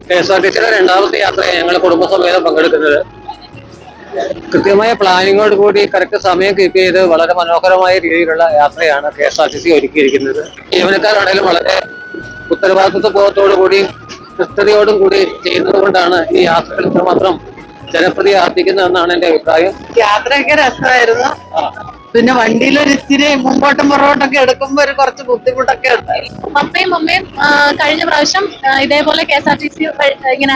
KSRTCയുടെ രണ്ടാമത്തെ യാത്രയെ ഞങ്ങൾ കുടുംബസമേതം പങ്കെടുക്കുന്നത്. കൃത്യമായ പ്ലാനിങ്ങോട് കൂടി കറക്റ്റ് സമയം കീപ്പ് ചെയ്ത് വളരെ മനോഹരമായ രീതിയിലുള്ള യാത്രയാണ് KSRTC ഒരുക്കിയിരിക്കുന്നത്. ജീവനക്കാരാണെങ്കിലും വളരെ ഉത്തരവാദിത്വബോധത്തോടു കൂടി കൃത്യതയോടും കൂടി ചെയ്യുന്നത് കൊണ്ടാണ് ഈ യാത്രകൾ ഇത്രമാത്രം ജനപ്രിയ ആർജിക്കുന്നതെന്നാണ് എന്റെ അഭിപ്രായം. യാത്രയൊക്കെ രസമായിരുന്നു. പിന്നെ വണ്ടിയിലൊരു ഇച്ചിരി മുമ്പോട്ടും പുറകോട്ടൊക്കെ എടുക്കുമ്പോ ഒരു കുറച്ച് ബുദ്ധിമുട്ടൊക്കെ ഉണ്ടായിരുന്നു. അമ്മയും കഴിഞ്ഞ പ്രാവശ്യം ഇതേപോലെ KSRTC ഇങ്ങനെ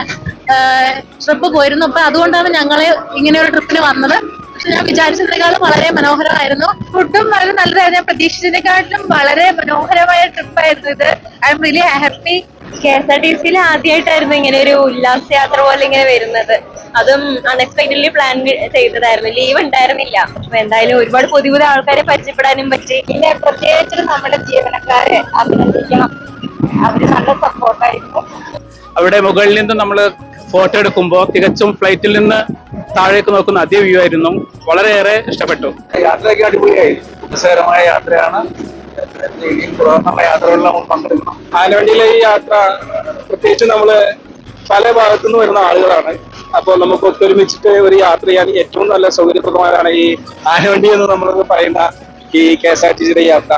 ട്രിപ്പ് പോയിരുന്നു. അപ്പൊ അതുകൊണ്ടാണ് ഞങ്ങള് ഇങ്ങനെ ഒരു ട്രിപ്പിന് വന്നത്. പക്ഷെ ഞാൻ വിചാരിച്ചതിനേക്കാളും വളരെ മനോഹരമായിരുന്നു. ഫുഡും വളരെ നല്ലതായിരുന്നു. ഞാൻ പ്രതീക്ഷിച്ചതിനെക്കാട്ടിലും വളരെ മനോഹരമായ ട്രിപ്പായിരുന്നു ഇത്. I am really happy. KSRTCയിൽ ആദ്യമായിട്ടായിരുന്നു ഇങ്ങനെ ഒരു ഉല്ലാസയാത്ര പോലെ ഇങ്ങനെ വരുന്നത്. അതും അൺഎക്സ്പെക്ടഡ്ലി പ്ലാൻ ചെയ്തതായിരുന്നു. ലീവ് ഉണ്ടായിരുന്നില്ല. അപ്പൊ എന്തായാലും ഒരുപാട് പുതിയ പുതിയ ആൾക്കാരെ പരിചയപ്പെടാനും പറ്റി. പിന്നെ പ്രത്യേകിച്ച് നമ്മുടെ ജീവനക്കാരെ അഭിനന്ദിക്കണം. അവര് നല്ല സപ്പോർട്ടായിരുന്നു. അവിടെ മുകളിൽ നിന്ന് നമ്മൾ ഫോട്ടോ എടുക്കുമ്പോൾ തികച്ചും ഫ്ലൈറ്റിൽ നിന്ന് താഴേക്ക് നോക്കുന്ന അതേ വ്യൂ ആയിരുന്നു. വളരെയേറെ ഇഷ്ടപ്പെട്ടു. യാത്രയൊക്കെ അടിപൊളിയായി. രസകരമായ യാത്രയാണ്. യാത്രകളിൽ നമ്മൾ പങ്കെടുക്കണം. ആനവണ്ടിയിലെ ഈ യാത്ര പ്രത്യേകിച്ച് നമ്മള് പല ഭാഗത്തുനിന്ന് വരുന്ന ആളുകളാണ്. അപ്പോൾ നമുക്ക് ഒത്തൊരുമിച്ചിട്ട് ഒരു യാത്ര ചെയ്യാൻ ഏറ്റവും നല്ല സൗകര്യപ്രദമായാണ് ഈ ആനവണ്ടി എന്ന് നമ്മൾ പറയുന്ന ഈ KSRTCയുടെ യാത്ര.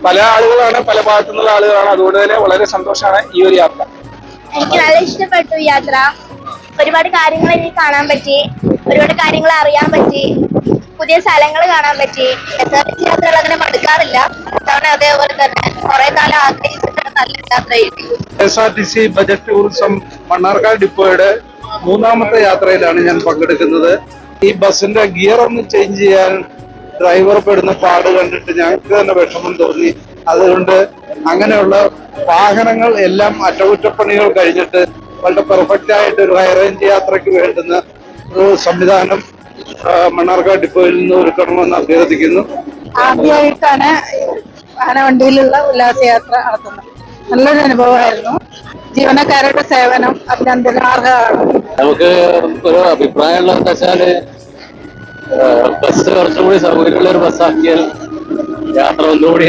പല ആളുകളാണ്, പല ഭാഗത്തുനിന്നുള്ള ആളുകളാണ്. അതുകൊണ്ട് തന്നെ വളരെ സന്തോഷമാണ് ഈ ഒരു യാത്ര. എനിക്ക് നല്ല ഇഷ്ടപ്പെട്ടു ഈ യാത്ര. ഒരുപാട് കാര്യങ്ങൾ എനിക്ക് കാണാൻ പറ്റി, ഒരുപാട് കാര്യങ്ങൾ അറിയാൻ പറ്റി, പുതിയ സ്ഥലങ്ങൾ കാണാൻ പറ്റി. KSRTC യാത്രകൾ അങ്ങനെ മടുക്കാറില്ല. തവണ അതേപോലെ തന്നെ കുറെ കാലം ആഗ്രഹിച്ചിട്ട് നല്ല യാത്രയായിരിക്കും. KSRTC ബജറ്റ് ടൂറിസം മണ്ണാർക്കാട് ഡിപ്പോയുടെ മൂന്നാമത്തെ യാത്രയിലാണ് ഞാൻ പങ്കെടുക്കുന്നത്. ഈ ബസിന്റെ ഗിയർ ഒന്ന് ചേഞ്ച് ചെയ്യാൻ ഡ്രൈവർ പെടുന്ന പാട് കണ്ടിട്ട് ഞങ്ങൾക്ക് തന്നെ വിഷമം തോന്നി. അതുകൊണ്ട് അങ്ങനെയുള്ള വാഹനങ്ങൾ എല്ലാം അറ്റകുറ്റപ്പണികൾ കഴിഞ്ഞിട്ട് വളരെ പെർഫെക്റ്റ് ആയിട്ട് ഒരു ഹൈ റേഞ്ച് യാത്രയ്ക്ക് വേണ്ടുന്ന ഒരു സംവിധാനം മണ്ണാർക്കാട് ഡിപ്പോയിൽ നിന്ന് ഒരുക്കണമെന്ന് അഭ്യർത്ഥിക്കുന്നു. ആദ്യമായിട്ടാണ് ആനവണ്ടിയിലുള്ള ഉല്ലാസയാത്ര നടത്തുന്നത്. നല്ലൊരു അനുഭവമായിരുന്നു. ജീവനക്കാരുടെ സേവനം അഭിനന്ദനാർഹമാണ്. നമുക്ക് ഒരു അഭിപ്രായമുള്ളതെന്ന് വെച്ചാല് ബസ് കുറച്ചും കൂടി സൗകര്യമുള്ള ഒരു ബസ്സാക്കിയാൽ യാത്ര ഒന്നുകൂടി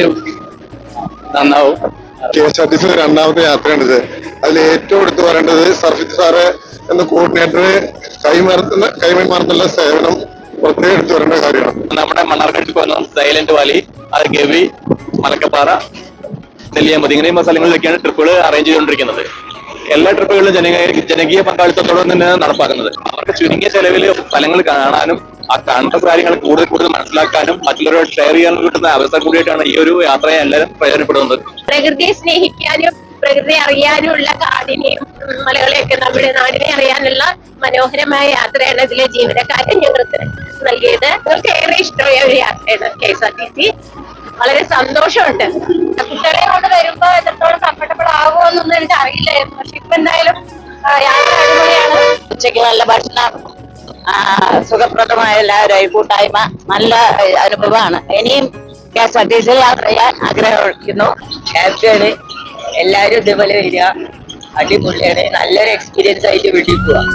നന്നാവും. KSRTC രണ്ടാമത്തെ യാത്രയാണിത്. അതിൽ ഏറ്റവും എടുത്തു പറയേണ്ടത് സർഫിത്ത് സാറ് എന്ന കോർഡിനേറ്റർ കൈമാറുന്ന സേവനം പ്രത്യേകം എടുത്തു വരേണ്ട കാര്യമാണ്. നമ്മുടെ മണ്ണാർക്കാട് പോകുന്ന സൈലന്റ് വാലി, അത് ഗവി, മലക്കപ്പാറ, നെല്ലിയാമ്പതി ഇങ്ങനെയുള്ള സ്ഥലങ്ങളിലൊക്കെയാണ് ട്രിപ്പുകൾ അറേഞ്ച് ചെയ്തുകൊണ്ടിരിക്കുന്നത്. എല്ലാ ട്രിപ്പുകളിലും ജനകീയ പങ്കാളിത്തത്തോടെ തന്നെ നടപ്പാക്കുന്നത്. അവർക്ക് ചുരുങ്ങിയ ചെലവിൽ സ്ഥലങ്ങൾ കാണാനും ആ കാണുന്ന കാര്യങ്ങൾ കൂടുതൽ മനസ്സിലാക്കാനും മറ്റുള്ളവരോട് ഷെയർ ചെയ്യാനും കിട്ടുന്ന അവസരം കൂടിയിട്ടാണ് ഈ ഒരു യാത്രയെ എല്ലാവരും പ്രയോജനപ്പെടുന്നത്. പ്രകൃതിയെ സ്നേഹിക്കാനും പ്രകൃതി അറിയാനുള്ള കാടിനെയും മലകളെയൊക്കെ നമ്മുടെ നാടിനെ അറിയാനുള്ള മനോഹരമായ യാത്രയാണ് ഇതിലെ ജീവനക്കാരും ഞങ്ങൾക്ക് നൽകിയത്. ഞങ്ങൾക്ക് ഏറെ ഇഷ്ടമായ ഒരു യാത്രയാണ് KSRTC. വളരെ സന്തോഷമുണ്ട്. കുട്ടികളെ കൊണ്ട് വരുമ്പോ എത്രത്തോളം കംഫർട്ടബിൾ ആകുമോ എന്നൊന്നും എനിക്ക് അറിയില്ലായിരുന്നു. പക്ഷെ ഇപ്പൊ എന്തായാലും യാത്ര അടിപൊളിയാണ്. ഉച്ചയ്ക്ക് നല്ല ഭക്ഷണം, സുഖപ്രദമായ എല്ലാവരും കൂട്ടായ്മ, നല്ല അനുഭവമാണ്. ഇനിയും KSRTC യാത്ര ചെയ്യാൻ ആഗ്രഹിക്കുന്നു. ഹാപ്പിയാണ്. എല്ലാവരും ഇതുപോലെ വരിക. അടിപൊളിയാണ്. നല്ലൊരു എക്സ്പീരിയൻസ് ആയിട്ട് വീട്ടിൽ പോവാം.